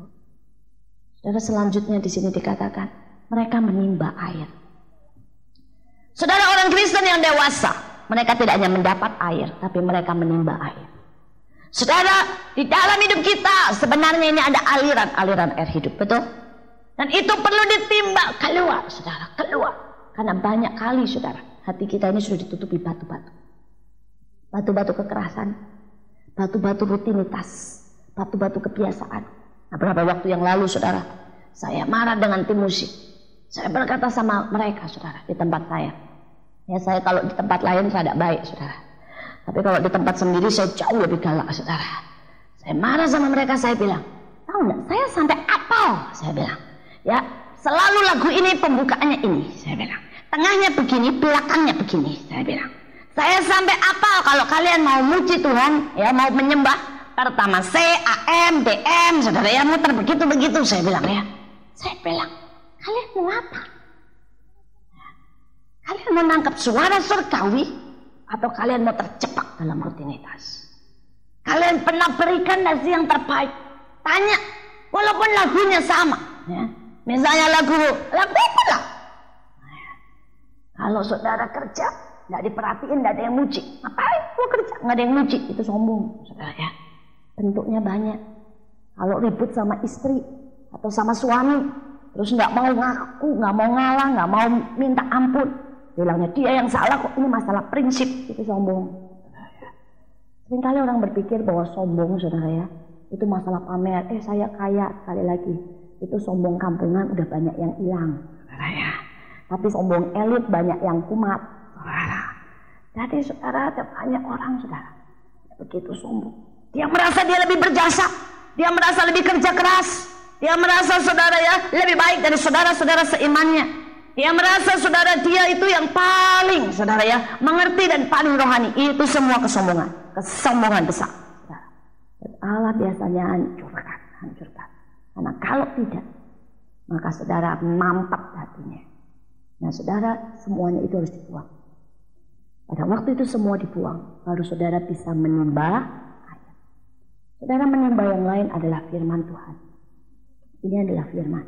Saudara, selanjutnya di sini dikatakan mereka menimba air. Saudara, orang Kristen yang dewasa, mereka tidak hanya mendapat air, tapi mereka menimba air. Saudara, di dalam hidup kita sebenarnya ini ada aliran-aliran air hidup, betul? Dan itu perlu ditimba keluar, saudara, keluar. Karena banyak kali, saudara, hati kita ini sudah ditutupi batu-batu. Batu-batu kekerasan, batu-batu rutinitas, batu-batu kebiasaan. Nah, beberapa waktu yang lalu, saudara, saya marah dengan tim musik. Saya berkata sama mereka, saudara, di tempat saya. Ya, saya kalau di tempat lain saya tidak baik, saudara. Tapi kalau di tempat sendiri saya jauh lebih galak, saudara. Saya marah sama mereka, saya bilang, tahu nggak, saya sampai apal, saya bilang. Ya, selalu lagu ini pembukaannya ini, saya bilang. Tengahnya begini, belakangnya begini, saya bilang. Saya sampai apal kalau kalian mau muji Tuhan, ya mau menyembah, pertama C, A, M, D, M, saudara ya muter begitu-begitu, saya bilang ya. Saya bilang, kalian mau apa? Kalian mau nangkap suara surgawi atau kalian mau terjebak dalam rutinitas? Kalian pernah berikan nasi yang terbaik? Tanya, walaupun lagunya sama. Ya. Misalnya lagu itu lah. Kalau saudara kerja, nggak diperhatiin, nggak ada yang muji. Ngapain mau kerja? Nggak ada yang muji, itu sombong, saudara ya. Bentuknya banyak. Kalau ribut sama istri atau sama suami, terus nggak mau ngaku, nggak mau ngalah, nggak mau minta ampun, bilangnya dia yang salah kok, ini masalah prinsip, itu sombong. Seringkali orang berpikir bahwa sombong, saudara ya, itu masalah pamer. Saya kaya, sekali lagi, itu sombong kampungan udah banyak yang hilang, saudara ya. Tapi sombong elit banyak yang kumat, saudara. Jadi saudara, ada banyak orang, saudara, begitu sombong. Dia merasa dia lebih berjasa, dia merasa lebih kerja keras, dia merasa saudara ya lebih baik dari saudara-saudara seimannya. Dia merasa saudara dia itu yang paling saudara ya mengerti dan paling rohani. Itu semua kesombongan, kesombongan besar. Dan Allah biasanya hancurkan. Karena kalau tidak, maka saudara mampet hatinya. Nah saudara, semuanya itu harus dibuang. Pada waktu itu semua dibuang, baru saudara bisa menimba air. Saudara menimba yang lain adalah firman Tuhan. Ini adalah firman.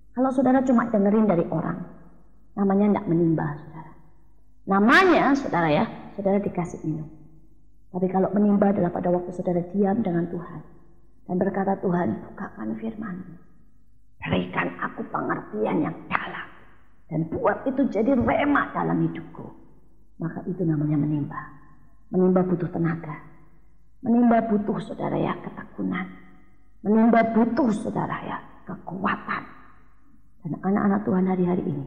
Kalau saudara cuma dengerin dari orang, namanya tidak menimba, saudara. Namanya, saudara ya, saudara dikasih minum. Tapi kalau menimba adalah pada waktu saudara diam dengan Tuhan dan berkata, Tuhan, bukakan firman-Mu, berikan aku pengertian yang dalam, dan buat itu jadi rema dalam hidupku. Maka itu namanya menimba. Menimba butuh tenaga. Menimba butuh, saudara ya, ketekunan. Menimba butuh, saudara ya, kekuatan. Dan anak-anak Tuhan hari-hari ini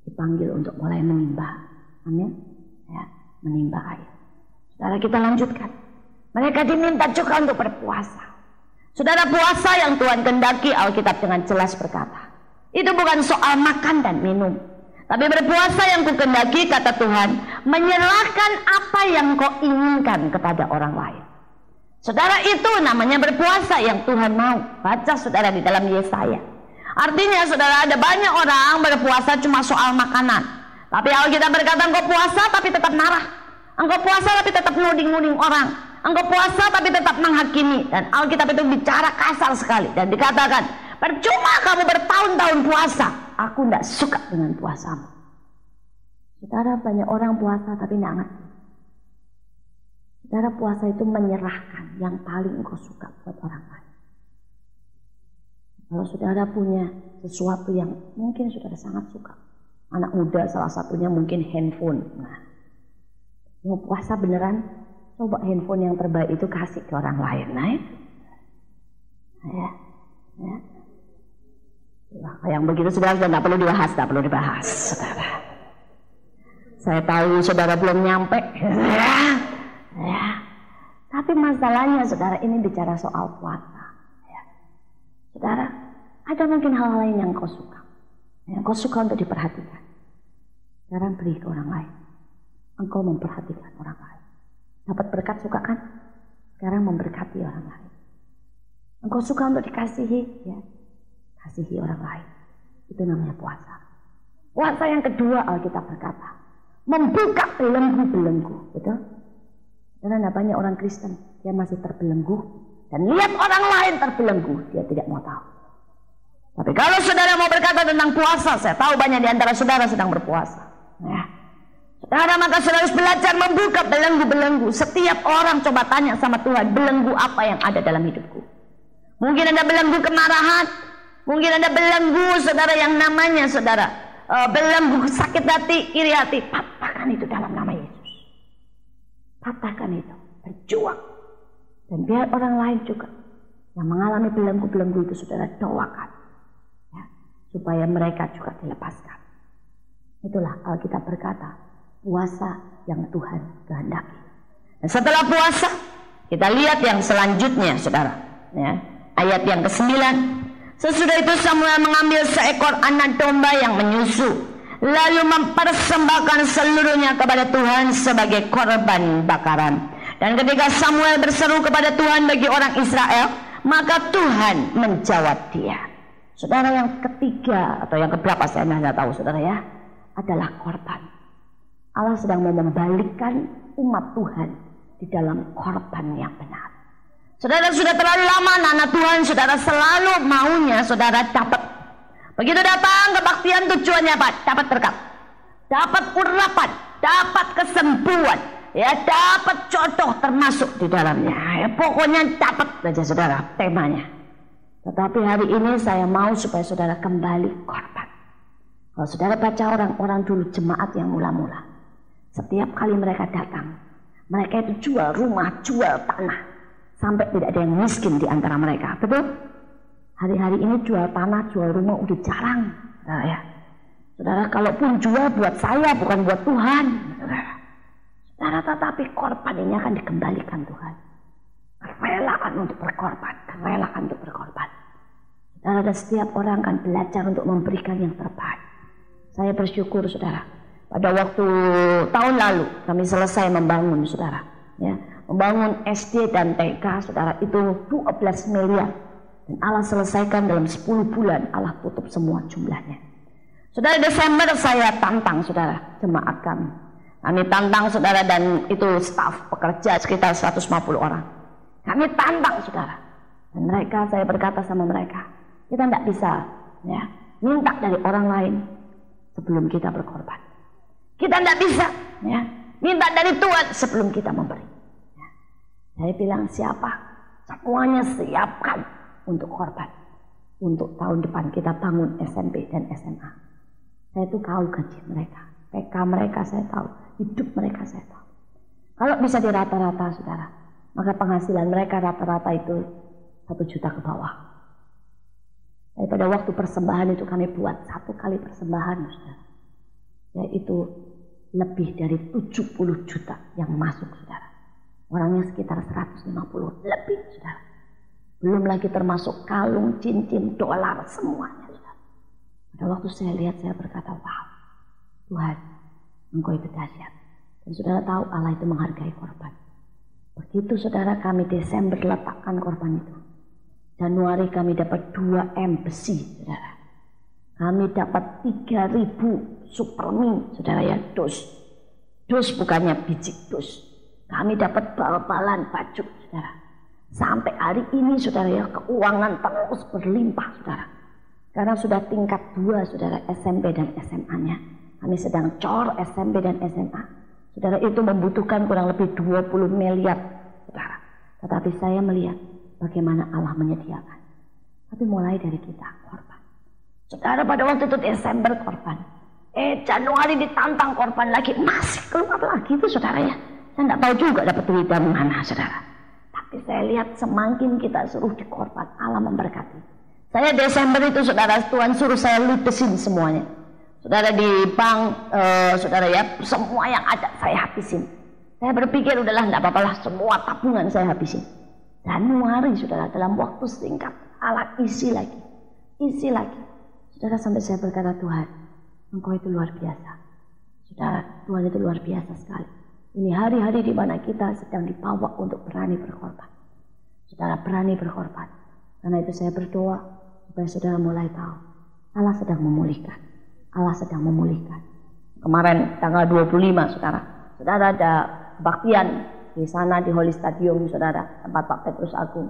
dipanggil untuk mulai menimba. Amin. Ya, menimba air. Saudara, kita lanjutkan. Mereka diminta juga untuk berpuasa. Saudara, puasa yang Tuhan kehendaki, Alkitab dengan jelas berkata, itu bukan soal makan dan minum, tapi berpuasa yang kukehendaki, kata Tuhan, menyerahkan apa yang kau inginkan kepada orang lain. Saudara, itu namanya berpuasa yang Tuhan mau. Baca saudara di dalam Yesaya. Artinya saudara, ada banyak orang berpuasa cuma soal makanan. Tapi Alkitab berkata, engkau puasa tapi tetap marah. Engkau puasa tapi tetap nuding-nuding orang. Engkau puasa tapi tetap menghakimi. Dan Alkitab itu bicara kasar sekali. Dan dikatakan, percuma kamu bertahun-tahun puasa, aku tidak suka dengan puasamu. Saudara, banyak orang puasa tapi tidak ngerti. Saudara, puasa itu menyerahkan yang paling engkau suka buat orang lain. Kalau saudara punya sesuatu yang mungkin saudara sangat suka, anak muda salah satunya mungkin handphone. Nah, mau puasa beneran, coba handphone yang terbaik itu kasih ke orang lain. Nah, ya. Yang begitu saudara sudah tidak perlu dibahas, saudara. Saya tahu saudara belum nyampe, ya. Tapi masalahnya saudara, ini bicara soal puasa. Saudara, ada mungkin hal lain yang kau suka, yang kau suka untuk diperhatikan. Sekarang beri ke orang lain. engkau memperhatikan orang lain. Dapat berkat suka kan? Sekarang memberkati orang lain. Engkau suka untuk dikasihi, ya, kasihi orang lain. Itu namanya puasa. Puasa yang kedua Alkitab berkata, membuka belenggu-belenggu, betul? Karena banyak orang Kristen, dia masih terbelenggu dan lihat orang lain terbelenggu, dia tidak mau tahu. Tapi kalau saudara mau berkata tentang puasa, saya tahu banyak di antara saudara sedang berpuasa. Ya. Saudara, maka saudara harus belajar membuka belenggu-belenggu. Setiap orang coba tanya sama Tuhan, belenggu apa yang ada dalam hidupku? Mungkin ada belenggu kemarahan, mungkin ada belenggu saudara yang namanya saudara belenggu sakit hati, iri hati. Patahkan itu dalam nama Yesus. Patahkan itu, berjuang. Dan biar orang lain juga yang mengalami belenggu-belenggu itu saudara doakan, ya, supaya mereka juga dilepaskan. Itulah Alkitab berkata, puasa yang Tuhan kehendaki. Dan setelah puasa, kita lihat yang selanjutnya saudara, ya, ayat yang ke-9. Sesudah itu Samuel mengambil seekor anak domba yang menyusu, lalu mempersembahkan seluruhnya kepada Tuhan sebagai korban bakaran. Dan ketika Samuel berseru kepada Tuhan bagi orang Israel, maka Tuhan menjawab dia. Saudara, yang ketiga atau yang keberapa saya tidak tahu saudara, ya, adalah korban. Allah sedang mau membalikkan umat Tuhan di dalam korban yang benar. Saudara, sudah terlalu lama anak Tuhan saudara selalu maunya saudara dapat. Begitu datang kebaktian, tujuannya apa? Dapat berkat, dapat urapan, dapat kesembuhan, ya, dapat jodoh termasuk di dalamnya, ya, pokoknya dapat saja saudara temanya. Tetapi hari ini saya mau supaya saudara kembali korban. Kalau saudara baca orang-orang dulu jemaat yang mula-mula, setiap kali mereka datang, mereka itu jual rumah, jual tanah, sampai tidak ada yang miskin di antara mereka, betul? Hari-hari ini jual tanah, jual rumah udah jarang, saudara, ya. Saudara, kalaupun jual buat saya, bukan buat Tuhan, saudara. Saudara, tetapi korban ini akan dikembalikan Tuhan. Kerelaan untuk berkorban, kerelaan untuk berkorban. Saudara, dan setiap orang akan belajar untuk memberikan yang terbaik. Saya bersyukur saudara, pada waktu tahun lalu kami selesai membangun saudara, ya, membangun SD dan TK saudara, itu 12 miliar. Dan Allah selesaikan dalam 10 bulan, Allah tutup semua jumlahnya. Saudara, Desember saya tantang saudara, jemaat kami. Kami tantang saudara, dan itu staf pekerja sekitar 150 orang. Kami tantang saudara. Dan mereka, saya berkata sama mereka, kita tidak bisa, ya, minta dari orang lain sebelum kita berkorban. Kita tidak bisa, ya, minta dari Tuhan sebelum kita memberi. Ya. Saya bilang, siapa? Semuanya siapkan untuk korban. Untuk tahun depan kita bangun SMP dan SMA. Saya itu tahu gaji mereka, PK mereka saya tahu, hidup mereka saya tahu. Kalau bisa dirata-rata saudara, maka penghasilan mereka rata-rata itu 1 juta ke bawah. Pada waktu persembahan itu kami buat 1 kali persembahan saudara, yaitu lebih dari 70 juta yang masuk saudara. Orangnya sekitar 150 lebih saudara. Belum lagi termasuk kalung, cincin, dolar, semuanya saudara. Pada waktu saya lihat, saya berkata, wow, Tuhan, Engkau itu dahsyat. Dan saudara tahu Allah itu menghargai korban. Begitu saudara kami Desember letakkan korban itu, Januari kami dapat 2 M besi saudara. Kami dapat 3.000 supermi saudara, ya, dos. Dos bukannya biji, dos. Kami dapat bal-balan baju saudara. Sampai hari ini saudara, ya, keuangan terus berlimpah saudara. Karena sudah tingkat 2 saudara, SMP dan SMA-nya. Kami sedang cor SMP dan SMA. Saudara, itu membutuhkan kurang lebih 20 miliar saudara. Tetapi saya melihat bagaimana Allah menyediakan. Tapi mulai dari kita korban. Saudara, pada waktu itu Desember korban. Januari ditantang korban lagi. Masih keluar lagi itu saudara, ya. Saya tidak tahu juga dapat duit dari mana saudara. Tapi saya lihat semakin kita suruh dikorban, Allah memberkati. Saya Desember itu saudara, Tuhan suruh saya ludesin semuanya. Saudara, di bank, saudara, ya, semua yang ada saya habisin. Saya berpikir udahlah tidak apa-apalah, semua tabungan saya habisin. Januari saudara, dalam waktu singkat Allah isi lagi, isi lagi. Saudara, sampai saya berkata, Tuhan, Engkau itu luar biasa. Saudara, Tuhan itu luar biasa sekali. Ini hari-hari di mana kita sedang dibawa untuk berani berkorban. Saudara berani berkorban. Karena itu saya berdoa supaya saudara mulai tahu Allah sedang memulihkan. Allah sedang memulihkan. Kemarin tanggal 25 saudara ada kebaktian di sana di Holy Stadium saudara, tempat Pak Petrus Agung.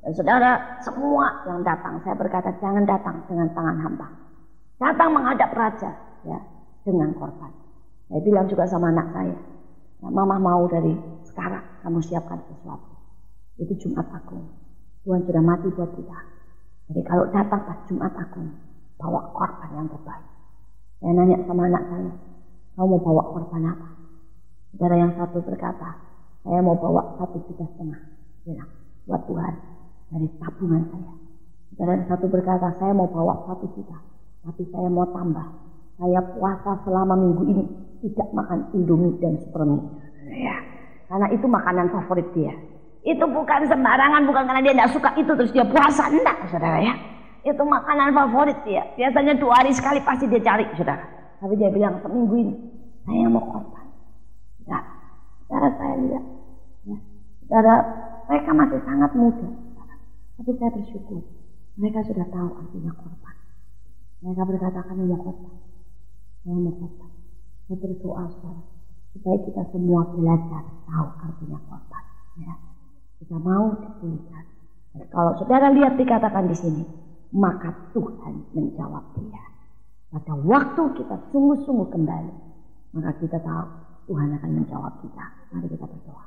Dan saudara semua yang datang, saya berkata jangan datang dengan tangan hampa. Datang menghadap Raja ya dengan korban. Saya bilang juga sama anak saya, ya, Mama mau dari sekarang kamu siapkan sesuatu. Itu Jumat Agung. Tuhan sudah mati buat kita. Jadi kalau datang pas Jumat Agung, bawa korban yang terbaik. Saya nanya sama anak saya, kamu mau bawa korban apa? Saudara yang satu berkata, saya mau bawa 1,5 juta. Bilang, buat Tuhan dari tabungan saya. Saudara yang satu berkata, saya mau bawa 1 juta. Tapi saya mau tambah. Saya puasa selama minggu ini tidak makan Indomie dan Supermie. Ya, karena itu makanan favorit dia. Itu bukan sembarangan, bukan karena dia tidak suka itu terus dia puasa. Enggak, saudara ya. Itu makanan favorit dia. Biasanya 2 hari sekali pasti dia cari, saudara. Tapi dia bilang seminggu ini saya mau korban. Nah, saudara saya lihat, ya, saudara mereka masih sangat muda, saudara. Tapi saya bersyukur mereka sudah tahu artinya korban. Mereka berkata kami mau korban, saya mau korban. Saya berdoa saudara supaya kita semua belajar tahu artinya korban. Ya. Kita mau dipulihkan. Dan kalau saudara lihat dikatakan di sini, maka Tuhan menjawab dia. Pada waktu kita sungguh-sungguh kembali, maka kita tahu Tuhan akan menjawab kita. Mari kita berdoa.